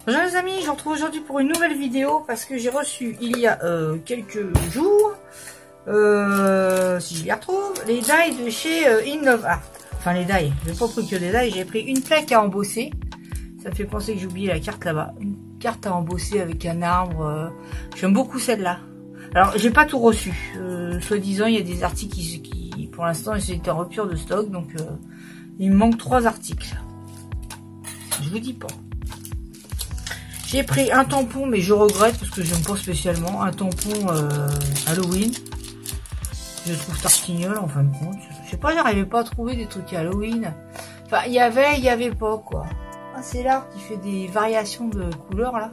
Bonjour les amis, je vous retrouve aujourd'hui pour une nouvelle vidéo parce que j'ai reçu il y a quelques jours, si je les retrouve, les dies de chez In Love Art. Enfin les dies, j'ai pas pris que des dies, j'ai pris une plaque à embosser. Ça me fait penser que j'ai oublié la carte là-bas. Une carte à embosser avec un arbre. J'aime beaucoup celle-là. Alors j'ai pas tout reçu. Soi-disant il y a des articles qui pour l'instant étaient en rupture de stock, donc il me manque 3 articles. Je vous dis pas. J'ai pris un tampon, mais je regrette parce que j'aime pas spécialement. Un tampon Halloween. Je trouve tartignol en fin de compte. Je sais pas, j'arrivais pas à trouver des trucs Halloween. Enfin, il y avait pas quoi. Ah, c'est l'arbre qui fait des variations de couleurs là.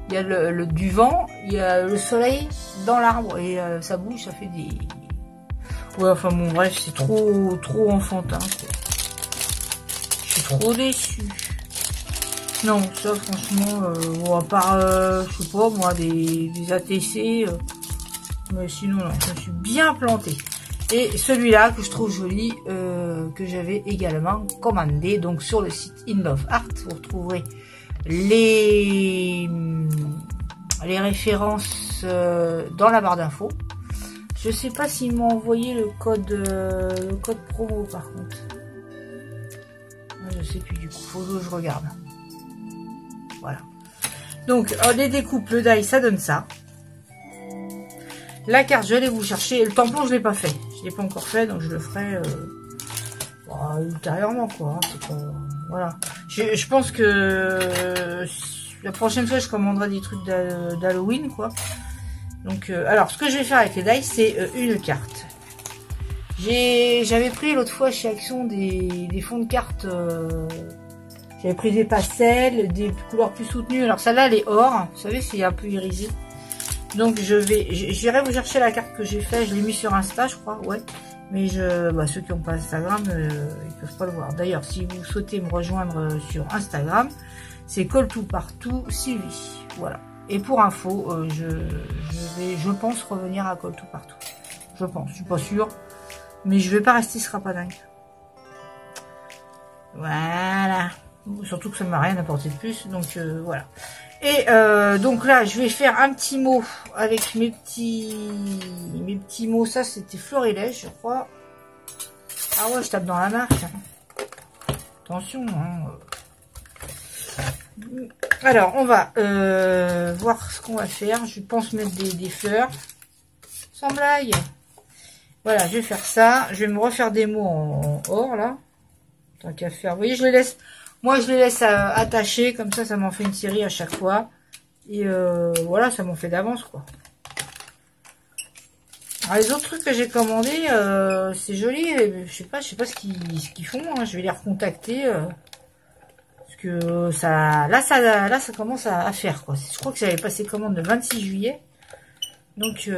Il y a le du vent, il y a le soleil dans l'arbre et ça bouge, ça fait des. Ouais, enfin bon, bref, c'est trop enfantin quoi. Je suis trop déçue. Non, ça franchement, bon, à part, je sais pas moi, des ATC, mais sinon non, je suis bien plantée. Et celui-là que je trouve joli, que j'avais également commandé, donc sur le site In Love Art, vous retrouverez les références dans la barre d'infos. Je sais pas s'ils m'ont envoyé le code promo par contre. Je sais plus du coup, faut que je regarde. Voilà. Donc, les découpes, le die, ça donne ça. La carte, je vais aller vous chercher. Le tampon, je l'ai pas fait. Je l'ai pas encore fait, donc je le ferai ultérieurement, quoi. Hein, pas... Voilà. Je pense que la prochaine fois, je commanderai des trucs d'Halloween, quoi. Donc, alors, ce que je vais faire avec les die, c'est une carte. J'avais pris l'autre fois chez Action des fonds de cartes... J'avais pris des pastels, des couleurs plus soutenues. Alors celle-là, elle est or. Vous savez, c'est un peu irisé. Donc j'irai vous chercher la carte que j'ai fait. Je l'ai mis sur Insta, je crois. Ouais. Mais ceux qui n'ont pas Instagram, ils peuvent pas le voir. D'ailleurs, si vous souhaitez me rejoindre sur Instagram, c'est Call2Partout Sylvie. Voilà. Et pour info, je pense revenir à Call2Partout. Je pense. Je suis pas sûre. Mais je vais pas rester scrapadingue. Voilà. Surtout que ça ne m'a rien apporté de plus, donc voilà. Et donc là, je vais faire un petit mot avec mes petits mots. Ça, c'était Florilège, je crois. Ah ouais, je tape dans la marque. Attention. Hein. Alors, on va voir ce qu'on va faire. Je pense mettre des fleurs. Sans blague. Voilà, je vais faire ça. Je vais me refaire des mots en or, là. Tant qu'à faire. Vous voyez, je les laisse... Moi, je les laisse attacher, comme ça m'en fait une série à chaque fois. Et voilà, ça m'en fait d'avance, quoi. Alors, les autres trucs que j'ai commandés, c'est joli. Je sais pas ce qu'ils font. Hein. Je vais les recontacter. Parce que là, ça commence à faire, quoi. Je crois que j'avais passé commande le 26 juillet. Donc,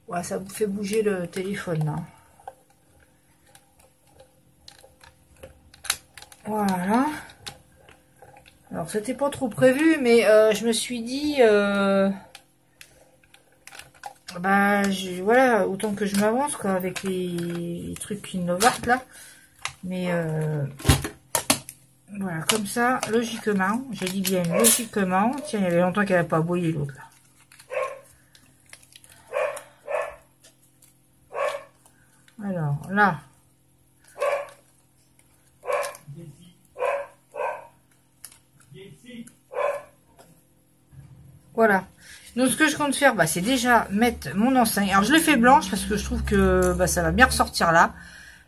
ouais, ça vous fait bouger le téléphone, là. Voilà. Alors, c'était pas trop prévu, mais je me suis dit... voilà, autant que je m'avance, quoi, avec les trucs innovants, là. Mais, voilà, comme ça, logiquement, je dis bien logiquement. Tiens, il y avait longtemps qu'elle n'avait pas aboyé, l'autre, là. Alors, là... Voilà. Donc, ce que je compte faire, c'est déjà mettre mon enseigne. Alors, je l'ai fait blanche parce que je trouve que ça va bien ressortir là.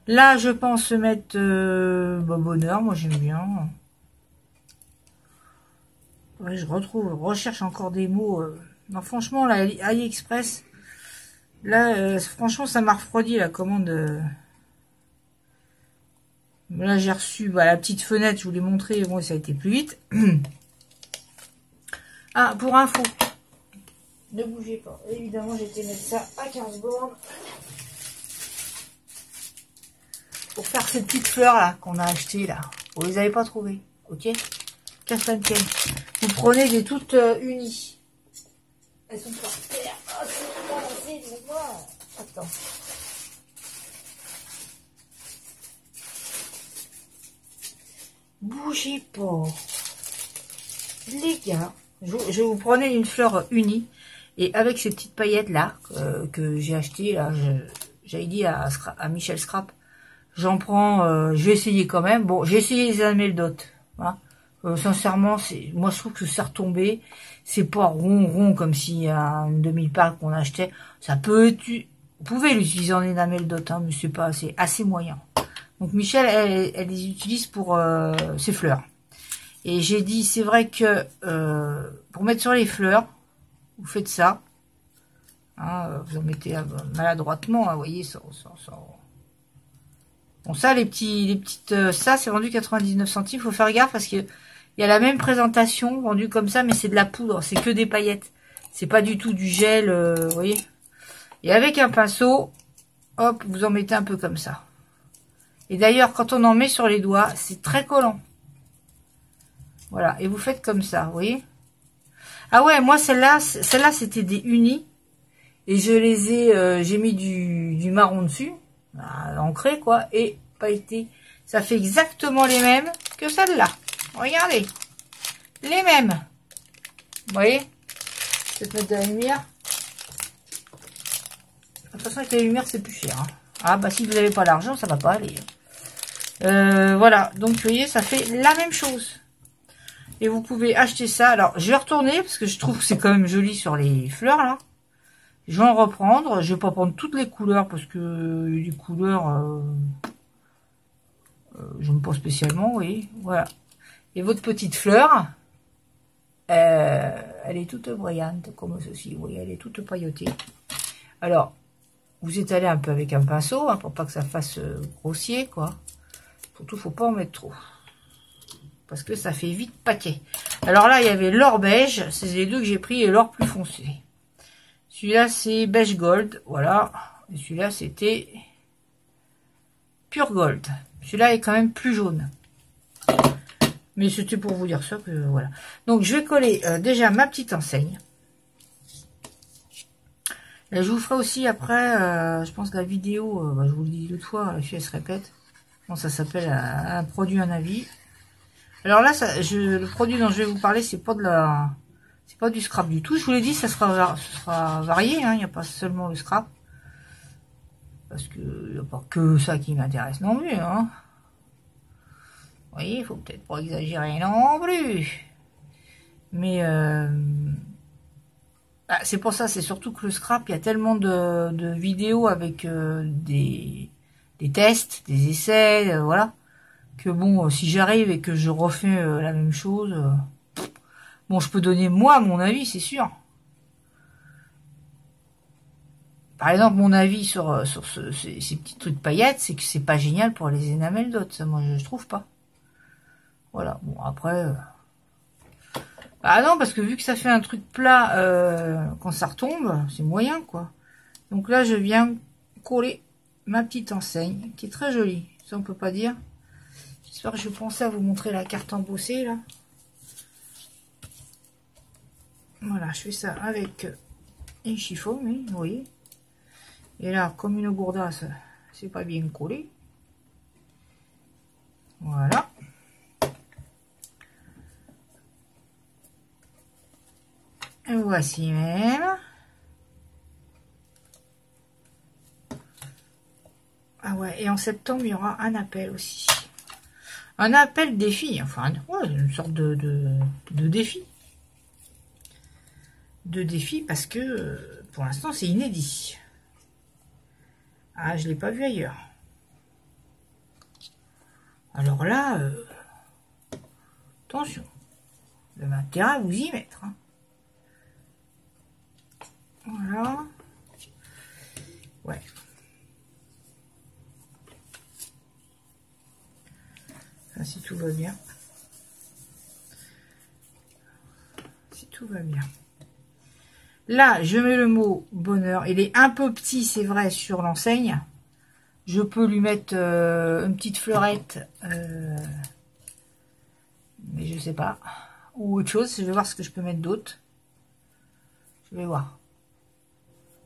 Là, je pense mettre bonheur. Moi, j'aime bien. Ouais, je recherche encore des mots. Non, franchement, là, AliExpress. Là, franchement, ça m'a refroidi la commande. Là, j'ai reçu la petite fenêtre. Je vous l'ai montré. Bon, ça a été plus vite. Ah, pour info, ne bougez pas. Évidemment, j'ai été mettre ça à 15 bornes. Pour faire ces petites fleurs là qu'on a achetées là. Vous les avez pas trouvées, ok? Castanken. Vous prenez des toutes unies. Elles sont par terre. Oh, c'est pas. Attends. Bougez pas. les gars, je vous prenais une fleur unie. Et avec ces petites paillettes là, que j'ai acheté là, j'avais dit à Michel Scrap, j'en prends, je vais essayer quand même. Bon, j'ai essayé les anamel dot. Voilà. Sincèrement, moi je trouve que c'est retombé. C'est pas rond comme si une demi-palle qu'on achetait. Ça peut être, vous pouvez l'utiliser en enamel dot, hein, mais c'est pas assez moyen. Donc Michel, elle les utilise pour ses fleurs. Et j'ai dit, c'est vrai que pour mettre sur les fleurs, vous faites ça. Hein, vous en mettez maladroitement, hein, vous voyez, ça. Bon, ça, les petites, ça, c'est vendu 99 centimes. Faut faire gaffe parce que il y a la même présentation vendue comme ça, mais c'est de la poudre, c'est que des paillettes. C'est pas du tout du gel, vous voyez. Et avec un pinceau, hop, vous en mettez un peu comme ça. Et d'ailleurs, quand on en met sur les doigts, c'est très collant. Voilà, et vous faites comme ça, vous voyez. Ah ouais, moi celle-là, c'était des unis. Et je les ai, j'ai mis du marron dessus, ancré quoi, et pailleté. Ça fait exactement les mêmes que celle-là. Regardez, les mêmes. Vous voyez? Je vais te mettre de la lumière. De toute façon, avec la lumière, c'est plus cher. Hein. Ah bah si vous n'avez pas l'argent, ça va pas aller. Voilà, donc vous voyez, ça fait la même chose. Et vous pouvez acheter ça. Alors, je vais retourner, parce que je trouve que c'est quand même joli sur les fleurs, là. Je vais en reprendre. Je vais pas prendre toutes les couleurs, parce que les couleurs, j'aime pas spécialement, vous voyez. Voilà. Et votre petite fleur, elle est toute brillante, comme ceci. Vous voyez, elle est toute pailletée. Alors, vous étalez un peu avec un pinceau, hein, pour pas que ça fasse grossier, quoi. Surtout, faut pas en mettre trop. Parce que ça fait vite paquet. Alors là, il y avait l'or beige. C'est les deux que j'ai pris et l'or plus foncé. Celui-là, c'est beige gold. Voilà. Et celui-là, c'était pure gold. Celui-là est quand même plus jaune. Mais c'était pour vous dire ça que voilà. Donc, je vais coller déjà ma petite enseigne. Là, je vous ferai aussi après, je pense que la vidéo, je vous le dis l'autre fois, la fille elle se répète. Bon, ça s'appelle un produit, un avis. Alors là, le produit dont je vais vous parler, c'est pas du scrap du tout. Je vous l'ai dit, ça sera varié, hein, il n'y a pas seulement le scrap. Parce que il n'y a pas que ça qui m'intéresse non plus, hein. Vous voyez, il faut peut-être pas exagérer non plus. Mais c'est pour ça, c'est surtout que le scrap, il y a tellement de vidéos avec des tests, des essais, voilà. Que bon, si j'arrive et que je refais la même chose, bon, je peux donner moi mon avis, c'est sûr. Par exemple, mon avis sur ces petits trucs paillettes, c'est que c'est pas génial pour les enamel dot, ça, moi je trouve pas. Voilà, bon après, bah non, parce que vu que ça fait un truc plat quand ça retombe, c'est moyen quoi. Donc là, je viens coller ma petite enseigne, qui est très jolie, ça on peut pas dire. J'espère que je pensais à vous montrer la carte embossée là. Voilà, je fais ça avec un chiffon, oui, vous voyez. Et là, comme une gourdasse, c'est pas bien collé. Voilà. Et voici même. Ah ouais, et en septembre, il y aura un appel aussi. Un appel défi, enfin, ouais, une sorte de défi. De défi parce que pour l'instant, c'est inédit. Ah, je ne l'ai pas vu ailleurs. Alors là, attention, vous avez intérêt à vous y mettre. Hein. Voilà. Ouais. Ça, si tout va bien. Si tout va bien. Là, je mets le mot bonheur. Il est un peu petit, c'est vrai, sur l'enseigne. Je peux lui mettre une petite fleurette. Mais je sais pas. Ou autre chose. Je vais voir ce que je peux mettre d'autre. Je vais voir.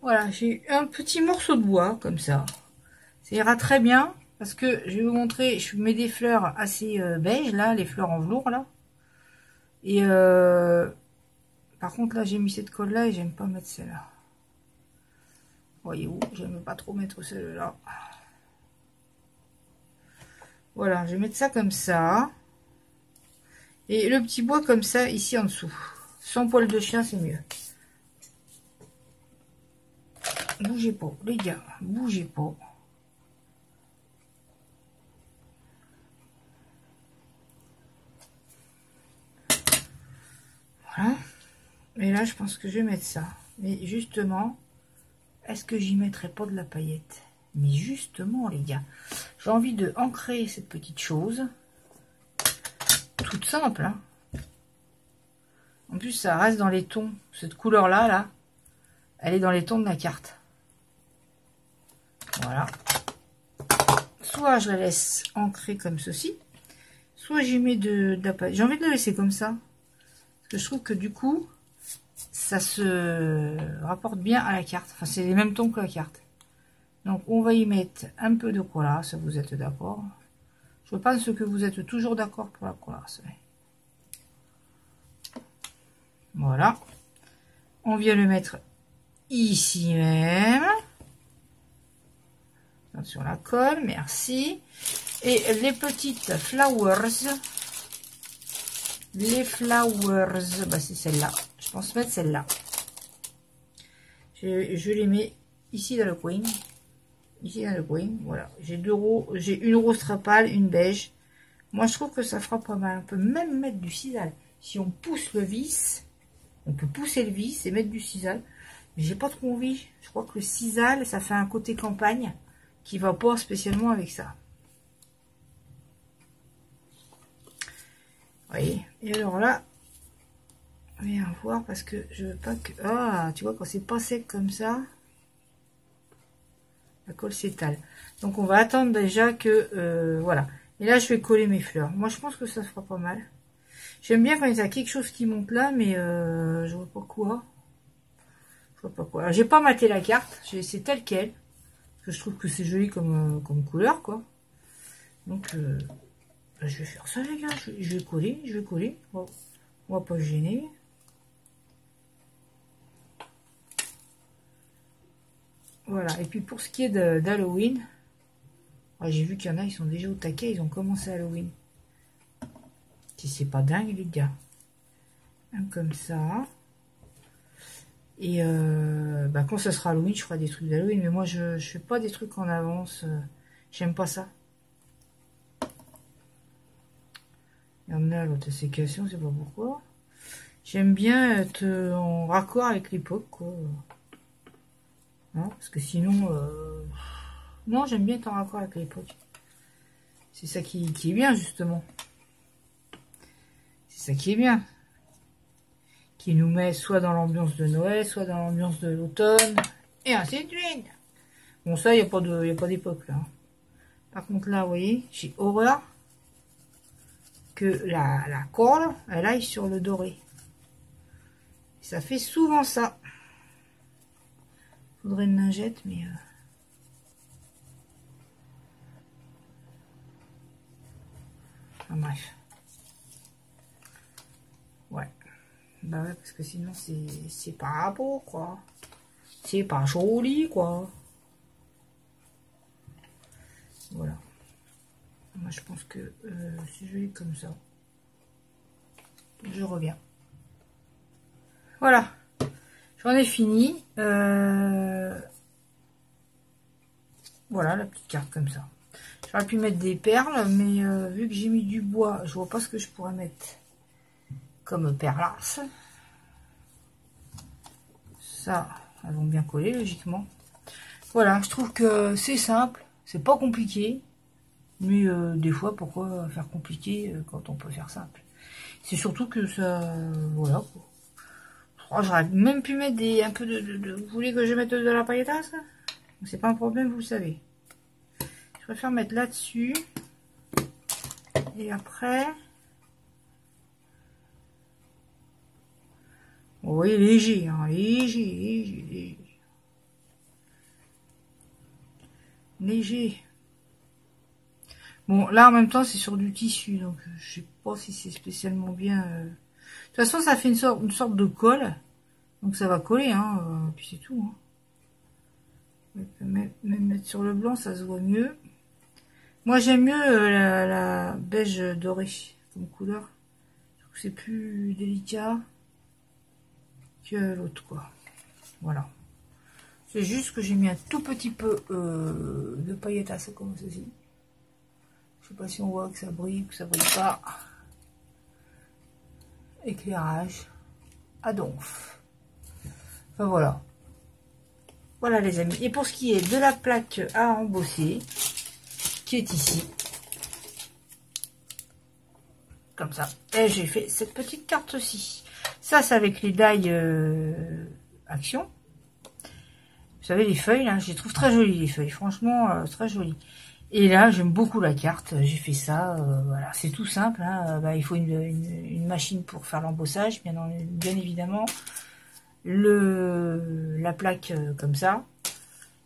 Voilà, j'ai un petit morceau de bois, comme ça. Ça ira très bien. Parce que je vais vous montrer, je mets des fleurs assez beige, là, les fleurs en velours, là. Et par contre, là, j'ai mis cette colle-là et j'aime pas mettre celle-là. Voyez-vous, j'aime pas trop mettre celle-là. Voilà, je vais mettre ça comme ça. Et le petit bois comme ça, ici en dessous. Sans poil de chien, c'est mieux. Bougez pas, les gars, bougez pas. Voilà. Et là, je pense que je vais mettre ça. Mais justement, est-ce que j'y mettrai pas de la paillette? Mais justement, les gars, j'ai envie de ancrer cette petite chose. Toute simple, hein. En plus, ça reste dans les tons. Cette couleur-là, là, elle est dans les tons de la carte. Voilà. Soit je la laisse ancrer comme ceci, soit j'y mets de la paillette. J'ai envie de la laisser comme ça. Parce que je trouve que du coup, ça se rapporte bien à la carte. Enfin, c'est les mêmes tons que la carte. Donc, on va y mettre un peu de colla, ça vous êtes d'accord. Je pense que vous êtes toujours d'accord pour la colla. Voilà. On vient le mettre ici même. Sur la colle, merci. Et les petites flowers. Les flowers, bah c'est celle-là. Je pense mettre celle-là. Je les mets ici dans le coin. Ici dans le coin, voilà. J'ai une rose trapale, une beige. Moi, je trouve que ça fera pas mal. On peut même mettre du sisal. Si on pousse le vis, on peut pousser le vis et mettre du sisal. Mais j'ai pas trop envie. Je crois que le sisal, ça fait un côté campagne qui va pas spécialement avec ça. Vous voyez. Et alors là, on va voir parce que je veux pas que... Ah, tu vois, quand c'est pas sec comme ça, la colle s'étale. Donc on va attendre déjà que... voilà. Et là, je vais coller mes fleurs. Moi, je pense que ça fera pas mal. J'aime bien quand il y a quelque chose qui monte là, mais je vois pas quoi. Je vois pas quoi. Alors, j'ai pas maté la carte. J'ai laissé telle quelle. Parce que je trouve que c'est joli comme couleur, quoi. Donc, bah, je vais faire ça, les gars. Je vais coller. On va pas se gêner. Voilà. Et puis, pour ce qui est d'Halloween, j'ai vu qu'il y en a, ils sont déjà au taquet. Ils ont commencé Halloween. Si c'est pas dingue, les gars. Un comme ça. Et bah, quand ça sera Halloween, je ferai des trucs d'Halloween. Mais moi, je fais pas des trucs en avance. J'aime pas ça. Il y en a l'autre sécation, c'est pas pourquoi. J'aime bien être en raccord avec l'époque, quoi. Hein, parce que sinon... Non, j'aime bien être en raccord avec l'époque. C'est ça qui est bien, justement. C'est ça qui est bien. Qui nous met soit dans l'ambiance de Noël, soit dans l'ambiance de l'automne, et ainsi de suite. Bon, ça, il n'y a pas d'époque, là. Par contre, là, vous voyez, j'ai horreur que la colle, elle aille sur le doré. Ça fait souvent ça. Faudrait une lingette, mais... Enfin, bref. Ouais. Bah ouais, parce que sinon, c'est pas beau, quoi. C'est pas joli, quoi. Voilà. Moi, je pense que c'est joli comme ça. Je reviens. Voilà. J'en ai fini. Voilà, la petite carte comme ça. J'aurais pu mettre des perles, mais vu que j'ai mis du bois, je vois pas ce que je pourrais mettre comme perlas. Ça, elles vont bien coller, logiquement. Voilà, je trouve que c'est simple. C'est pas compliqué. Mais des fois, pourquoi faire compliqué quand on peut faire simple? C'est surtout que ça... voilà, quoi. Oh, j'aurais même pu mettre un peu de... Vous voulez que je mette de la pailletasse? C'est pas un problème, vous le savez. Je préfère mettre là-dessus. Et après... Vous voyez, léger, hein, léger. Léger. Bon, là, en même temps, c'est sur du tissu. Donc, je sais pas si c'est spécialement bien toute façon, ça fait une sorte de colle. Donc ça va coller, hein. Puis c'est tout. Hein. Même mettre sur le blanc, ça se voit mieux. Moi, j'aime mieux la beige dorée comme couleur. C'est plus délicat que l'autre, quoi. Voilà. C'est juste que j'ai mis un tout petit peu de paillettes à ça comme ceci. Je sais pas si on voit que ça brille ou que ça brille pas. Éclairage à donf. Enfin voilà. Voilà les amis. Et pour ce qui est de la plaque à embosser, qui est ici. Comme ça. Et j'ai fait cette petite carte-ci. Ça, c'est avec les die Action. Vous savez, les feuilles, là, je les trouve très jolies, les feuilles. Franchement, très jolies. Et là, j'aime beaucoup la carte. J'ai fait ça. Voilà, c'est tout simple. Hein. Bah, il faut une machine pour faire l'embossage, bien évidemment. La plaque comme ça.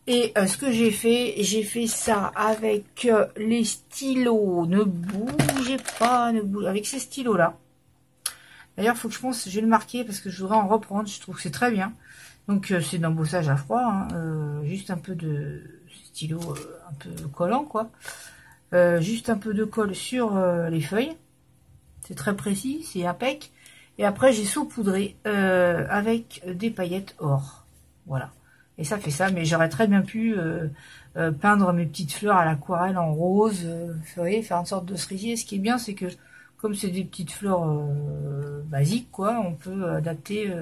Et ce que j'ai fait ça avec les stylos. Ne bougez pas, avec ces stylos-là. D'ailleurs, il faut que je pense, je vais le marquer parce que je voudrais en reprendre. Je trouve que c'est très bien. Donc, c'est d'embossage à froid. Hein, juste un peu de stylo, un peu collant, quoi. Juste un peu de colle sur les feuilles. C'est très précis, c'est impec. Et après, j'ai saupoudré avec des paillettes or. Voilà. Et ça fait ça, mais j'aurais très bien pu peindre mes petites fleurs à l'aquarelle en rose, vous voyez, faire une sorte de cerisier. Ce qui est bien, c'est que comme c'est des petites fleurs basiques, quoi, on peut adapter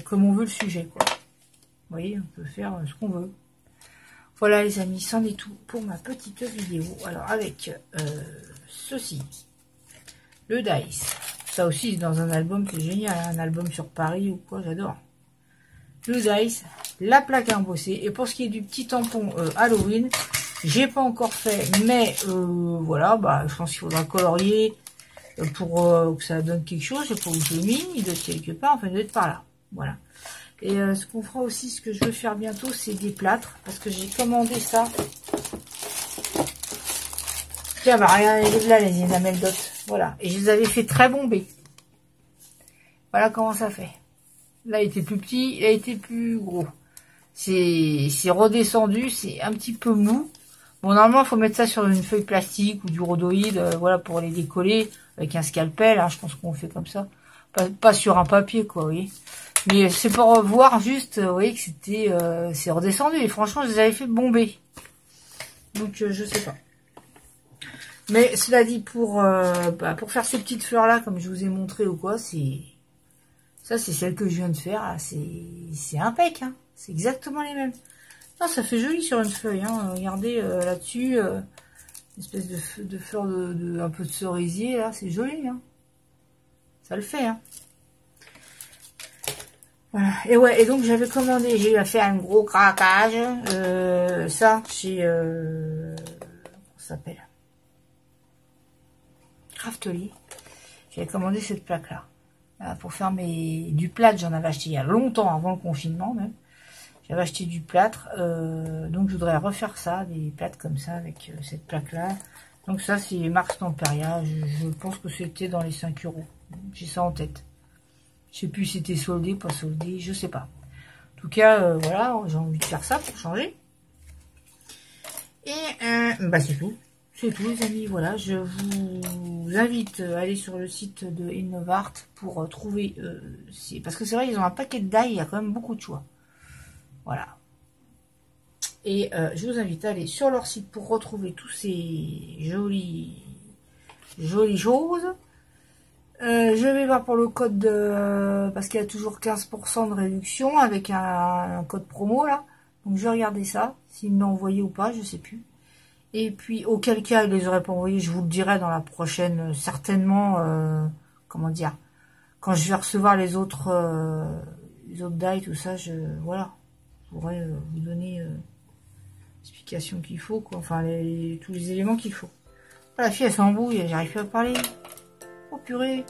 comme on veut le sujet, quoi. Vous voyez, on peut faire ce qu'on veut. Voilà les amis, c'en est tout pour ma petite vidéo. Alors avec ceci, le Dice. Ça aussi, dans un album, c'est génial, hein, un album sur Paris ou quoi, j'adore. Le Dice, la plaque à embosser. Et pour ce qui est du petit tampon Halloween, j'ai pas encore fait, mais voilà, bah, je pense qu'il faudra colorier pour que ça donne quelque chose. Je sais pas où je l'ai mis, il doit être quelque part, enfin il doit être par là. Voilà. Et ce qu'on fera aussi, ce que je veux faire bientôt, c'est des plâtres, parce que j'ai commandé ça. Tiens, bah regardez là les enamels dot. Voilà. Et je les avais fait très bombés. Voilà comment ça fait. Là, il était plus petit, il a été plus gros. C'est redescendu, c'est un petit peu mou. Bon, normalement, il faut mettre ça sur une feuille plastique ou du rhodoïde, voilà, pour les décoller avec un scalpel. Hein, je pense qu'on fait comme ça. Pas sur un papier, quoi, vous voyez. Mais c'est pour voir juste, vous voyez, que c'était, c'est redescendu. Et franchement, je les avais fait bomber. Donc, je sais pas. Mais cela dit, pour faire ces petites fleurs-là, comme je vous ai montré ou quoi, c'est... Ça, c'est celle que je viens de faire. C'est impec. Hein. C'est exactement les mêmes. Non, ça fait joli sur une feuille. Hein. Regardez là-dessus. Une espèce de fleur un peu de cerisier. Là, c'est joli. Hein. Ça le fait. Hein. Voilà. Et ouais, et donc j'avais commandé. J'ai eu à faire un gros craquage. Ça, chez... comment ça s'appelle? Craftly. J'avais commandé cette plaque-là. Pour faire du plâtre, j'en avais acheté il y a longtemps, avant le confinement même. J'avais acheté du plâtre, donc je voudrais refaire ça, des plâtres comme ça, avec cette plaque-là. Donc ça, c'est Marx Temperia, je pense que c'était dans les 5 €. J'ai ça en tête. Je sais plus si c'était soldé, pas soldé, je sais pas. En tout cas, voilà, j'ai envie de faire ça pour changer. Et bah c'est tout. C'est tout les amis, voilà, je vous invite à aller sur le site de Innovart pour trouver, parce que c'est vrai, ils ont un paquet de die, il y a quand même beaucoup de choix. Voilà. Et je vous invite à aller sur leur site pour retrouver tous ces jolies choses. Je vais voir pour le code, parce qu'il y a toujours 15% de réduction avec un code promo là. Donc je vais regarder ça, s'ils l'ont envoyé ou pas, je sais plus. Et puis, auquel cas, ils les auraient pas envoyés, je vous le dirai dans la prochaine, certainement, comment dire, quand je vais recevoir les autres die, tout ça, voilà, je pourrais vous donner l'explication qu'il faut, quoi, enfin, tous les éléments qu'il faut. Voilà, la fille, elle s'embrouille, j'arrive plus à parler. Oh, purée.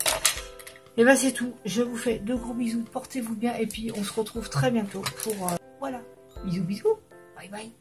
Et ben, c'est tout. Je vous fais de gros bisous, portez-vous bien, et puis, on se retrouve très bientôt pour, voilà. Bisous, bisous. Bye, bye.